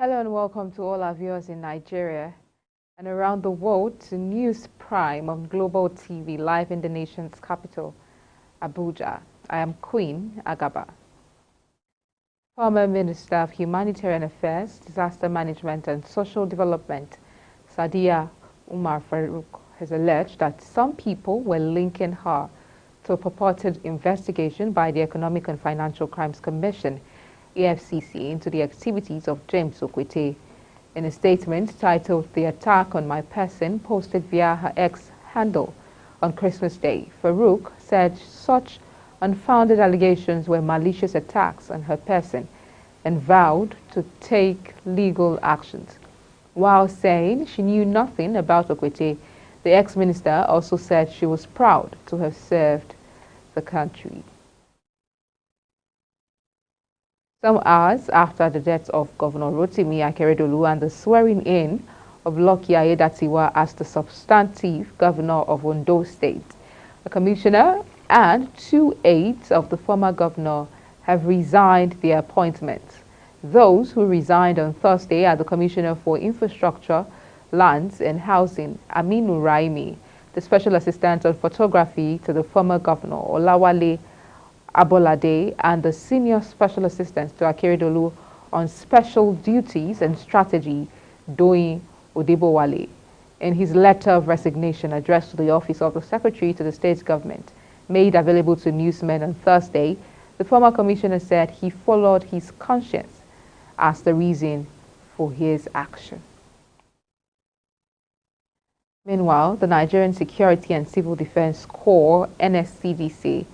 Hello and welcome to all our viewers in Nigeria and around the world to News Prime on Global TV, live in the nation's capital, Abuja. I am Queen Agaba. Former Minister of Humanitarian Affairs, Disaster Management and Social Development, Sadiya Umar Farouk, has alleged that some people were linking her to a purported investigation by the Economic and Financial Crimes Commission EFCC into the activities of James Okwete. In a statement titled "The Attack on My Person," posted via her X handle on Christmas Day, Farouk said such unfounded allegations were malicious attacks on her person and vowed to take legal actions. While saying she knew nothing about Okwete, the ex-minister also said she was proud to have served the country. Some hours after the death of Governor Rotimi Akeredolu and the swearing-in of Lucky Aiyedatiwa as the substantive governor of Ondo State, a commissioner and 2 aides of the former governor have resigned their appointments. Those who resigned on Thursday are the Commissioner for Infrastructure, Lands and Housing, Aminu Raimi, the Special Assistant on Photography to the former governor, Olawale Abolade, and the Senior Special Assistant to Akeredolu on Special Duties and Strategy, Doyin Odebowale. In his letter of resignation addressed to the Office of the Secretary to the State Government, made available to newsmen on Thursday, the former commissioner said he followed his conscience as the reason for his action. Meanwhile, the Nigerian Security and Civil Defense Corps, NSCDC,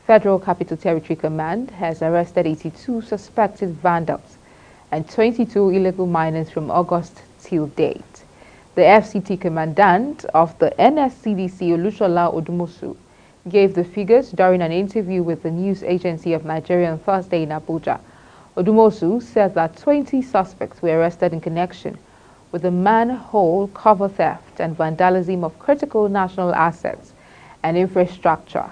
Federal Capital Territory Command, has arrested 82 suspected vandals and 22 illegal miners from August till date. The FCT commandant of the NSCDC, Olushola Odumosu, gave the figures during an interview with the news agency of Nigeria on Thursday in Abuja. Odumosu said that 20 suspects were arrested in connection with the manhole cover theft and vandalism of critical national assets and infrastructure.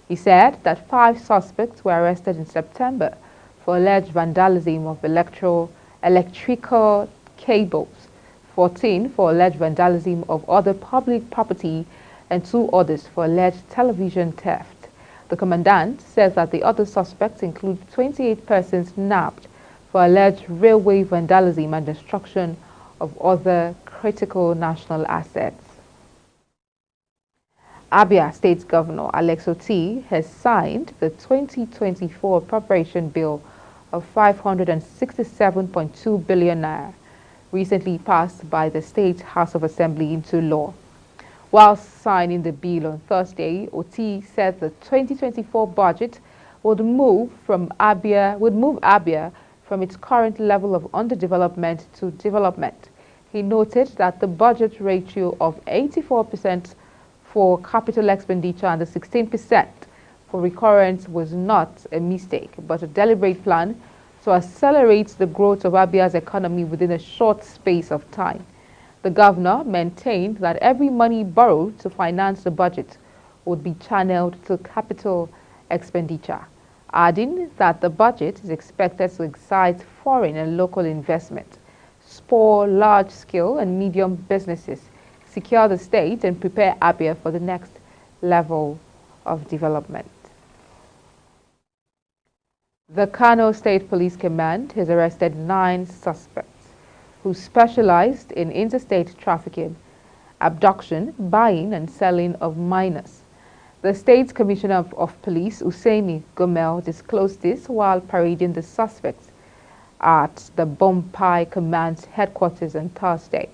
He said that 5 suspects were arrested in September for alleged vandalism of electrical cables, 14 for alleged vandalism of other public property, and 2 others for alleged television theft. The commandant says that the other suspects include 28 persons nabbed for alleged railway vandalism and destruction of other critical national assets. Abia State Governor Alex Otti has signed the 2024 appropriation bill of 567.2 billion naira, recently passed by the State House of Assembly into law. While signing the bill on Thursday, Otti said the 2024 budget would move Abia from its current level of underdevelopment to development. He noted that the budget ratio of 84% for capital expenditure and the 16% for recurrence was not a mistake, but a deliberate plan to accelerate the growth of Abia's economy within a short space of time. The governor maintained that every money borrowed to finance the budget would be channeled to capital expenditure, adding that the budget is expected to excite foreign and local investment, spur large-scale and medium businesses, secure the state, and prepare Abia for the next level of development. The Kano State Police Command has arrested 9 suspects who specialized in interstate trafficking, abduction, buying, and selling of minors. The State Commissioner of Police, Usaini Gomel, disclosed this while parading the suspects at the Bompai Command's headquarters on Thursday.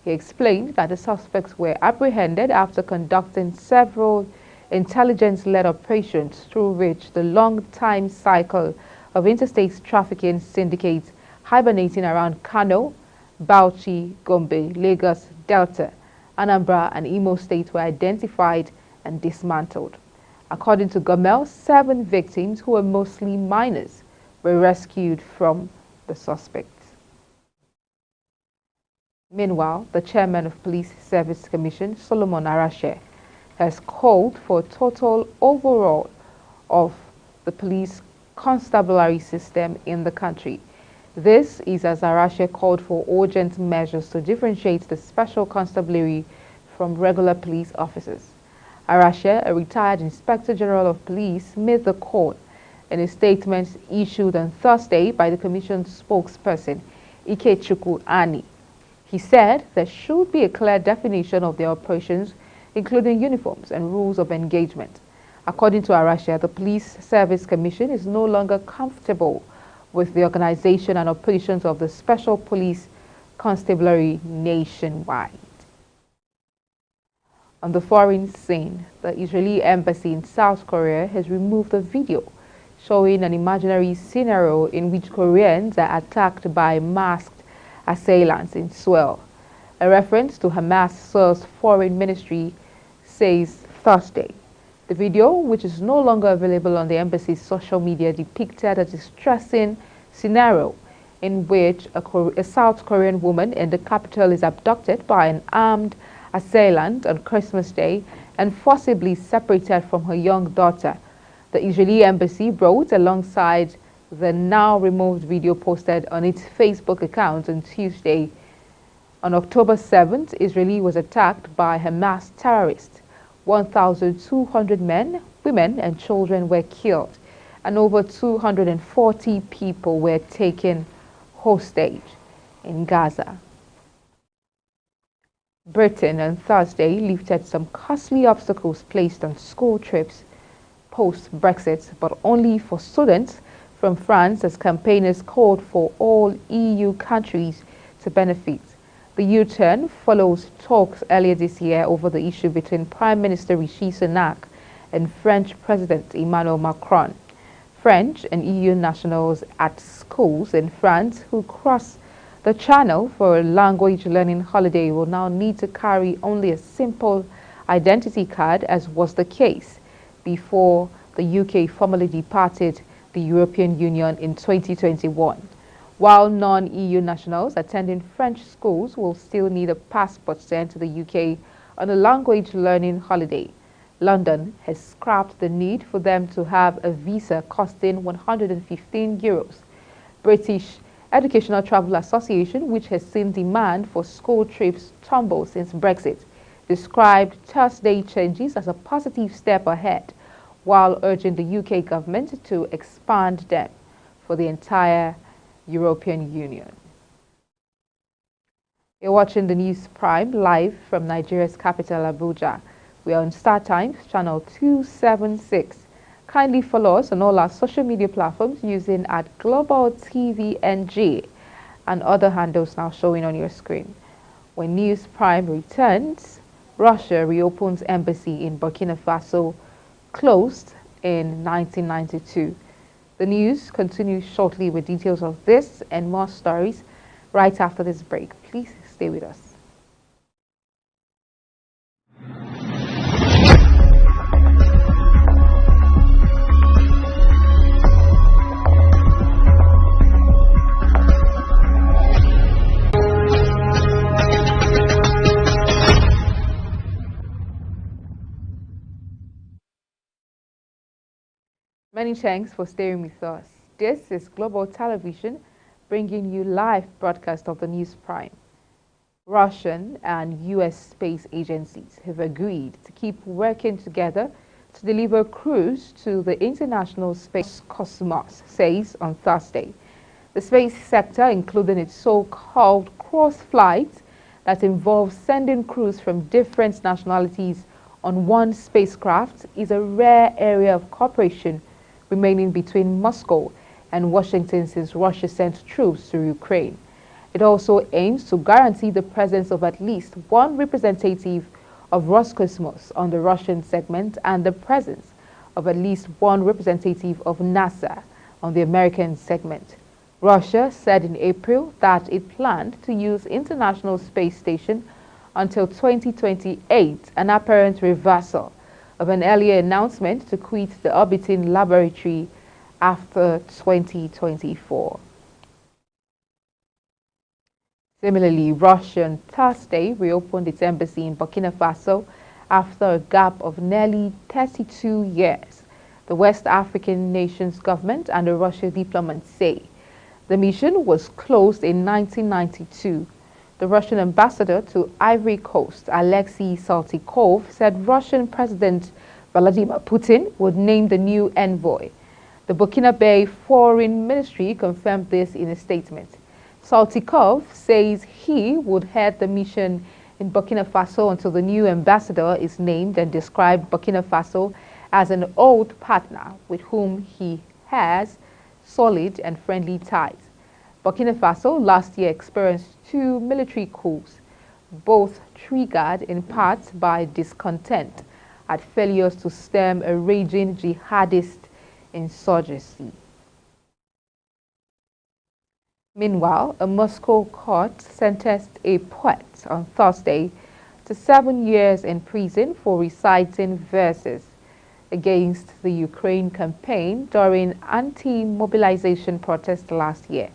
He explained that the suspects were apprehended after conducting several intelligence-led operations through which the long-time cycle of interstate trafficking syndicates hibernating around Kano, Bauchi, Gombe, Lagos, Delta, Anambra, and Imo State were identified and dismantled. According to Gomel, 7 victims, who were mostly minors, were rescued from the suspects. Meanwhile, the chairman of Police Service Commission, Solomon Arashe, has called for a total overhaul of the police constabulary system in the country. This is as Arashie called for urgent measures to differentiate the special constabulary from regular police officers. Arashie, a retired Inspector General of Police, made the call in a statement issued on Thursday by the Commission's spokesperson, Ikechukwu Ani. He said there should be a clear definition of their operations, including uniforms and rules of engagement. According to Arashie, the Police Service Commission is no longer comfortable with the organization and operations of the Special Police Constabulary nationwide. On the foreign scene, the Israeli embassy in South Korea has removed a video showing an imaginary scenario in which Koreans are attacked by masked assailants in Seoul. A reference to Hamas' foreign ministry says Thursday. The video, which is no longer available on the embassy's social media, depicted a distressing scenario in which a South Korean woman in the capital is abducted by an armed assailant on Christmas Day and forcibly separated from her young daughter. The Israeli embassy wrote alongside the now removed video posted on its Facebook account on Tuesday. On October 7th, Israel was attacked by Hamas terrorists. 1,200 men, women and children were killed, and over 240 people were taken hostage in Gaza. Britain on Thursday lifted some costly obstacles placed on school trips post-Brexit, but only for students from France, as campaigners called for all EU countries to benefit. The U-turn follows talks earlier this year over the issue between Prime Minister Rishi Sunak and French President Emmanuel Macron. French and EU nationals at schools in France who cross the channel for a language learning holiday will now need to carry only a simple identity card, as was the case before the UK formally departed the European Union in 2021. While non-EU nationals attending French schools will still need a passport to enter the UK on a language learning holiday. London has scrapped the need for them to have a visa costing €115. British Educational Travel Association, which has seen demand for school trips tumble since Brexit, described Thursday changes as a positive step ahead, while urging the UK government to expand them for the entire European Union. You're watching the News Prime live from Nigeria's capital, Abuja. We are on StarTimes, channel 276. Kindly follow us on all our social media platforms using @GlobalTVNG and other handles now showing on your screen. When News Prime returns, Russia reopens embassy in Burkina Faso, closed in 1992. The news continues shortly with details of this and more stories right after this break. Please stay with us. Many thanks for staying with us. This is Global Television, bringing you live broadcast of the News Prime. Russian and U.S. space agencies have agreed to keep working together to deliver crews to the International Space Cosmos, says on Thursday. The space sector, including its so-called cross flights that involve sending crews from different nationalities on one spacecraft, is a rare area of cooperation remaining between Moscow and Washington since Russia sent troops to Ukraine. It also aims to guarantee the presence of at least one representative of Roscosmos on the Russian segment and the presence of at least one representative of NASA on the American segment. Russia said in April that it planned to use International Space Station until 2028, an apparent reversal of an earlier announcement to quit the orbiting laboratory after 2024. Similarly, Russia on Thursday reopened its embassy in Burkina Faso after a gap of nearly 32 years. The West African nation's government and the Russian diplomats say The mission was closed in 1992. The Russian ambassador to Ivory Coast, Alexei Saltykov, said Russian President Vladimir Putin would name the new envoy. The Burkinabe Foreign Ministry confirmed this in a statement. Saltykov says he would head the mission in Burkina Faso until the new ambassador is named, and described Burkina Faso as an old partner with whom he has solid and friendly ties. Burkina Faso last year experienced 2 military coups, both triggered in part by discontent at failures to stem a raging jihadist insurgency. Meanwhile, a Moscow court sentenced a poet on Thursday to 7 years in prison for reciting verses against the Ukraine campaign during anti-mobilization protests last year.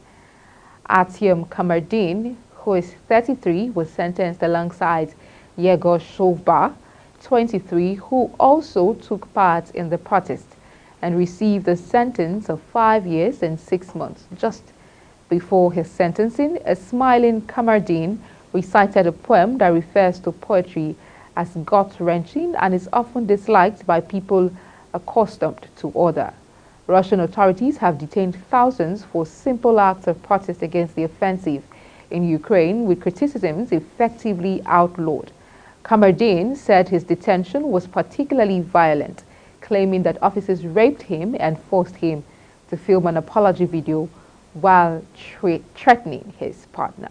Artyom Kamardin, who is 33, was sentenced alongside Yegor Shovba, 23, who also took part in the protest and received a sentence of 5 years and 6 months. Just before his sentencing, a smiling Kamardin recited a poem that refers to poetry as gut-wrenching and is often disliked by people accustomed to order. Russian authorities have detained thousands for simple acts of protest against the offensive in Ukraine, with criticisms effectively outlawed. Kamardin said his detention was particularly violent, claiming that officers raped him and forced him to film an apology video while threatening his partner.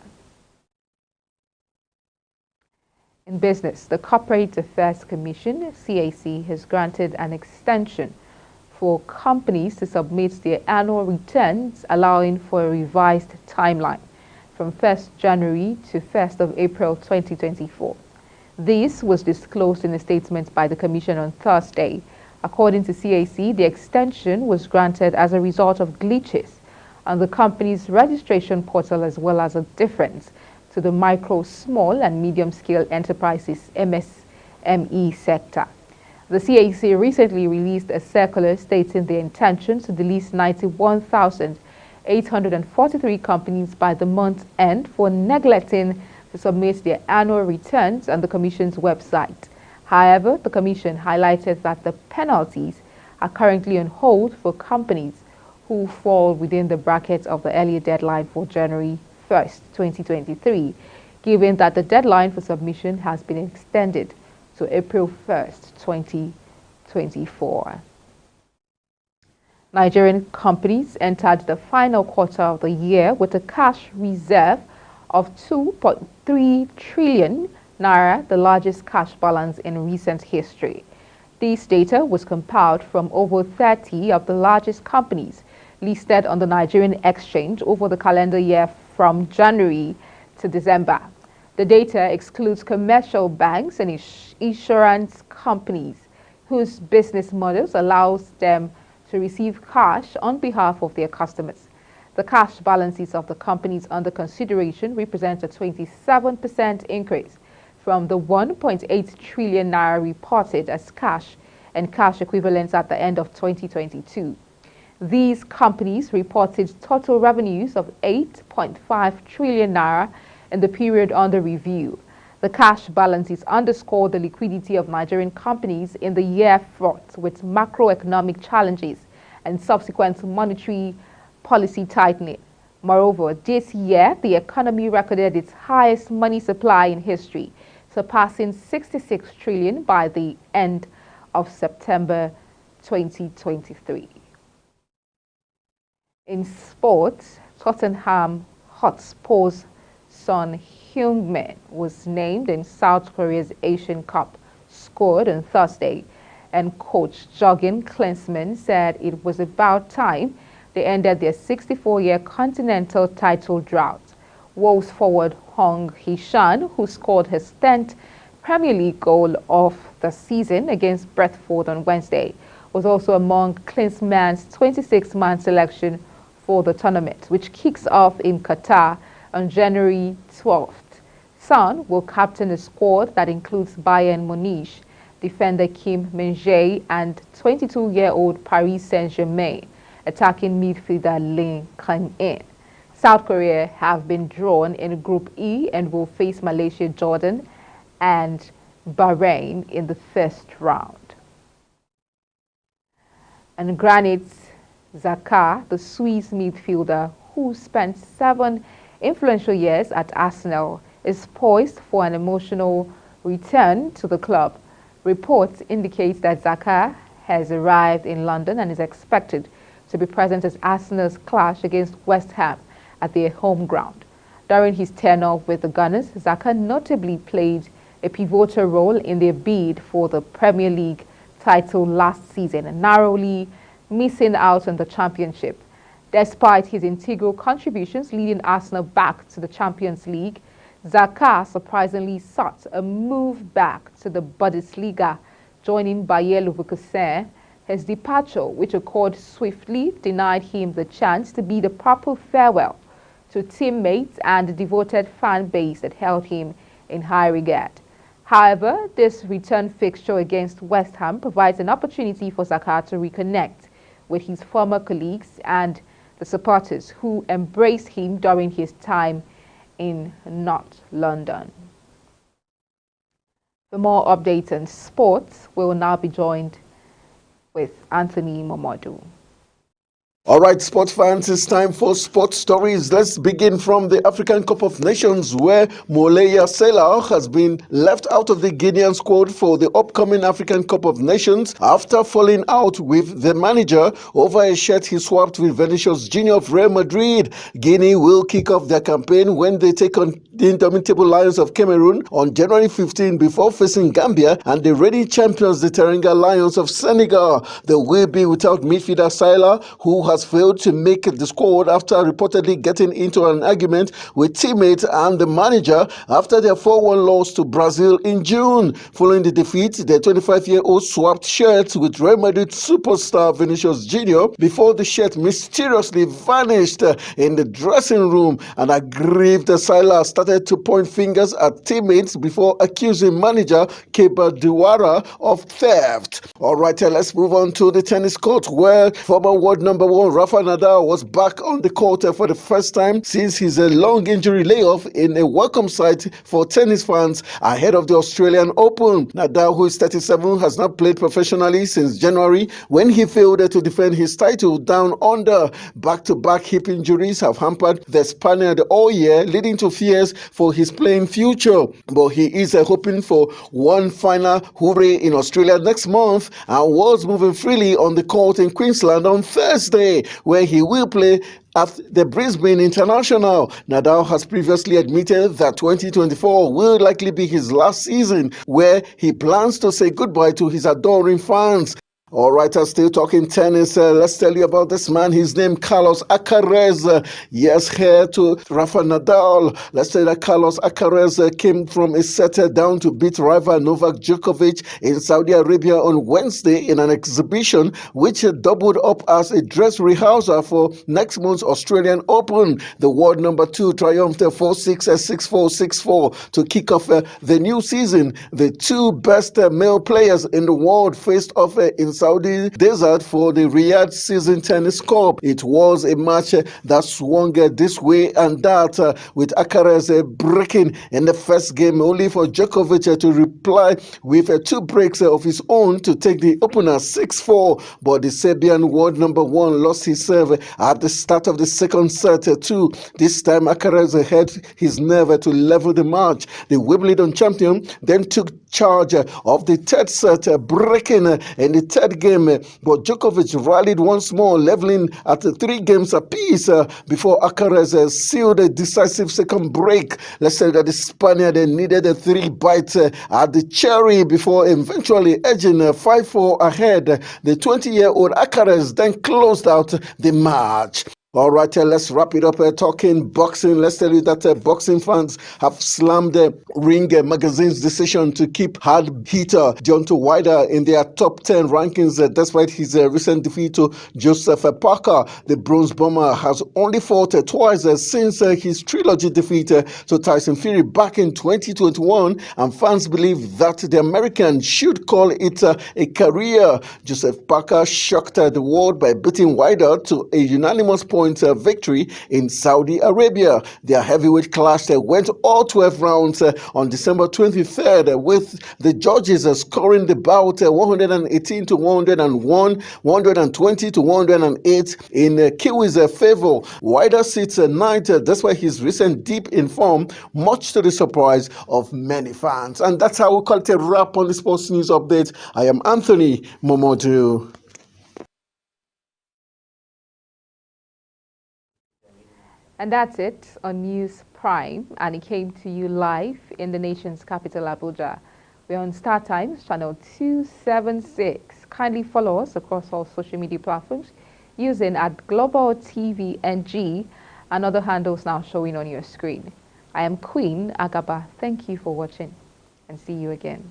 In business, the Corporate Affairs Commission, CAC, has granted an extension for companies to submit their annual returns, allowing for a revised timeline from 1st January to 1st of April 2024. This was disclosed in a statement by the Commission on Thursday. According to CAC, the extension was granted as a result of glitches on the company's registration portal, as well as a difference to the micro, small and medium-scale enterprises MSME sector. The CAC recently released a circular stating their intention to delist 91,843 companies by the month end for neglecting to submit their annual returns on the Commission's website. However, the Commission highlighted that the penalties are currently on hold for companies who fall within the bracket of the earlier deadline for January 1st, 2023, given that the deadline for submission has been extended to April 1st, 2024. Nigerian companies entered the final quarter of the year with a cash reserve of 2.3 trillion naira, the largest cash balance in recent history. This data was compiled from over 30 of the largest companies listed on the Nigerian exchange over the calendar year from January to December. The data excludes commercial banks and insurance companies whose business models allows them to receive cash on behalf of their customers. The cash balances of the companies under consideration represent a 27% increase from the 1.8 trillion naira reported as cash and cash equivalents at the end of 2022. These companies reported total revenues of 8.5 trillion naira in the period under review. The cash balances underscore the liquidity of Nigerian companies in the year fraught with macroeconomic challenges and subsequent monetary policy tightening. Moreover, this year, the economy recorded its highest money supply in history, surpassing 66 trillion by the end of September 2023. In sports, Tottenham Hotspur's Son Heung-min was named in South Korea's Asian Cup squad on Thursday, and coach Jurgen Klinsmann said it was about time they ended their 64-year continental title drought. Wolves forward Hong Hee-chan, who scored his 10th Premier League goal of the season against Brentford on Wednesday, was also among Klinsmann's 26-man selection for the tournament, which kicks off in Qatar on January 12th. Son will captain a squad that includes Bayern Munich defender Kim Min-jae and 22-year-old Paris Saint-Germain attacking midfielder Lee Kang-in. South Korea have been drawn in Group E and will face Malaysia, Jordan, and Bahrain in the first round. And Granit Xhaka, the Swiss midfielder who spent 7 influential years at Arsenal, is poised for an emotional return to the club. Reports indicate that Xhaka has arrived in London and is expected to be present as Arsenal's clash against West Ham at their home ground. During his tenure with the Gunners, Xhaka notably played a pivotal role in their bid for the Premier League title last season, narrowly missing out on the championship. Despite his integral contributions leading Arsenal back to the Champions League, Xhaka surprisingly sought a move back to the Bundesliga, joining Bayer Leverkusen. His departure, which occurred swiftly, denied him the chance to bid a proper farewell to teammates and the devoted fan base that held him in high regard. However, this return fixture against West Ham provides an opportunity for Xhaka to reconnect with his former colleagues and the supporters who embraced him during his time in North London. For more updates on sports, we will now be joined with Anthony Momodu. All right, sports fans, it's time for sports stories. Let's begin from the African Cup of Nations, where Moleya Salah has been left out of the Guinean squad for the upcoming African Cup of Nations after falling out with the manager over a shirt he swapped with Vinicius Junior of Real Madrid. Guinea will kick off their campaign when they take on the indomitable Lions of Cameroon on January 15 before facing Gambia and the reigning champions, the Teranga Lions of Senegal. They will be without midfielder Salah, who has failed to make the squad after reportedly getting into an argument with teammates and the manager after their 4-1 loss to Brazil in June. Following the defeat, the 25-year-old swapped shirts with Real Madrid superstar Vinicius Junior before the shirt mysteriously vanished in the dressing room, and aggrieved Salah started to point fingers at teammates before accusing manager Keba Diwara of theft. All right, let's move on to the tennis court, where former world number 1 Rafa Nadal was back on the court for the first time since his long injury layoff, in a welcome sight for tennis fans ahead of the Australian Open. Nadal, who is 37, has not played professionally since January when he failed to defend his title down under. Back-to-back hip injuries have hampered the Spaniard all year, leading to fears for his playing future. But he is hoping for one final hooray in Australia next month and was moving freely on the court in Queensland on Thursday, where he will play at the Brisbane International. Nadal has previously admitted that 2024 will likely be his last season, where he plans to say goodbye to his adoring fans. All right, still talking tennis. Let's tell you about this man. His name, Carlos Alcaraz. Yes, heir to Rafa Nadal. Let's say that Carlos Alcaraz came from a set down to beat rival Novak Djokovic in Saudi Arabia on Wednesday in an exhibition which doubled up as a dress rehearsal for next month's Australian Open. The world number 2 triumphed 4-6, 6-4, 6-4 to kick off the new season. The two best male players in the world faced off in Saudi desert for the Riyadh Season Tennis Cup. It was a match that swung this way and that, with Alcaraz breaking in the first game, only for Djokovic to reply with 2 breaks of his own to take the opener 6-4. But the Serbian world number 1 lost his serve at the start of the second set too. This time Alcaraz had his nerve to level the match. The Wimbledon champion then took charge of the third set, breaking in the third game, but Djokovic rallied once more, leveling at 3 games apiece before Alcaraz sealed a decisive second break. Let's say that the Spaniard needed 3 bites at the cherry before eventually edging 5-4 ahead. The 20-year-old Alcaraz then closed out the match. All right, let's wrap it up talking boxing. Let's tell you that boxing fans have slammed Ring Magazine's decision to keep hard hitter Deontay Wilder in their top 10 rankings despite his recent defeat to Joseph Parker. The Bronze Bomber has only fought twice since his trilogy defeat to Tyson Fury back in 2021, and fans believe that the American should call it a career. Joseph Parker shocked the world by beating Wilder to a unanimous point point victory in Saudi Arabia. Their heavyweight clash went all 12 rounds on December 23rd, with the judges scoring the bout 118 to 101, 120 to 108 in Kiwi's favor. Wilder sits ninth despite his recent dip in form, much to the surprise of many fans. And that's how we call it a wrap on the Sports News Update. I am Anthony Momodu. And that's it on News Prime, and it came to you live in the nation's capital, Abuja. We're on Star Times, channel 276. Kindly follow us across all social media platforms using @Global TV NG and other handles now showing on your screen. I am Queen Agaba. Thank you for watching, and see you again.